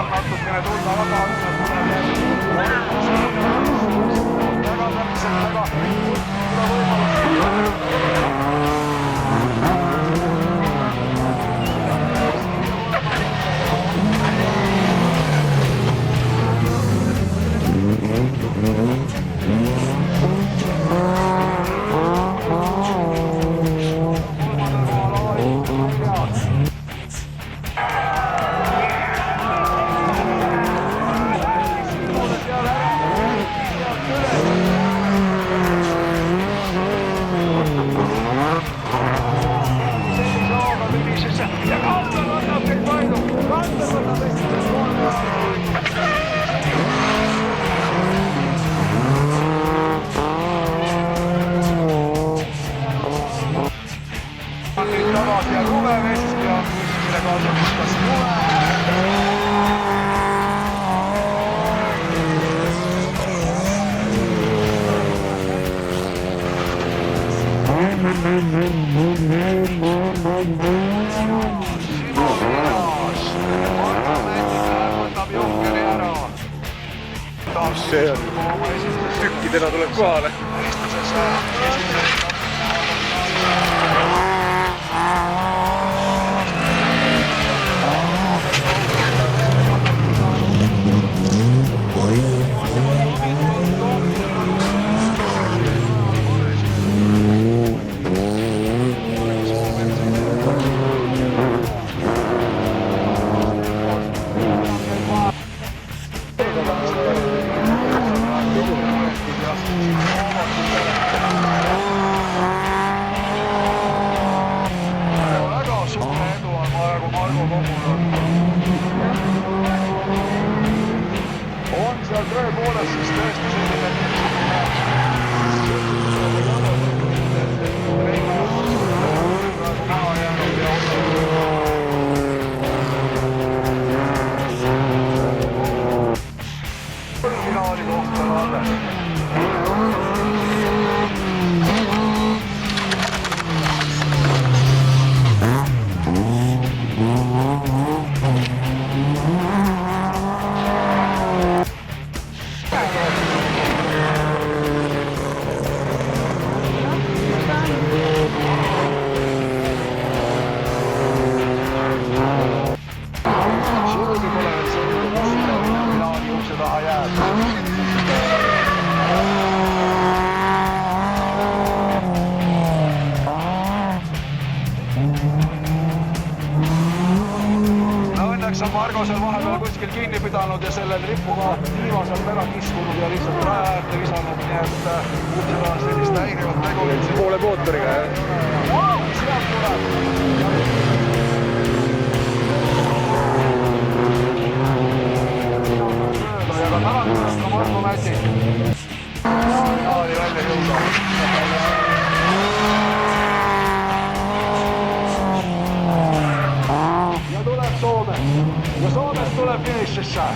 natukene tulla väga täpselt, väga võimalus. Tagasi ja lumevest ja kuskile kaasa viskas lume. Võtab Junkeri ära. See on tükkidena tuleb kohale. On seal tõepoolest siis tõesti selline finaali kohta alles. Õnneks on Margo seal vahepeal kuskil kinni pidanud ja sellel ripuga tiiva sealt ära kiskunud ja lihtsalt raja äärde visanud, nii et seda on sellist häirivat tegulit. Poole mootoriga, jah? Sealt tuleb. Ja ka tagant ka Margo Mäti. Oli välja jõuda. Ja tuleb Soome. Ja Soomest tuleb finišisse.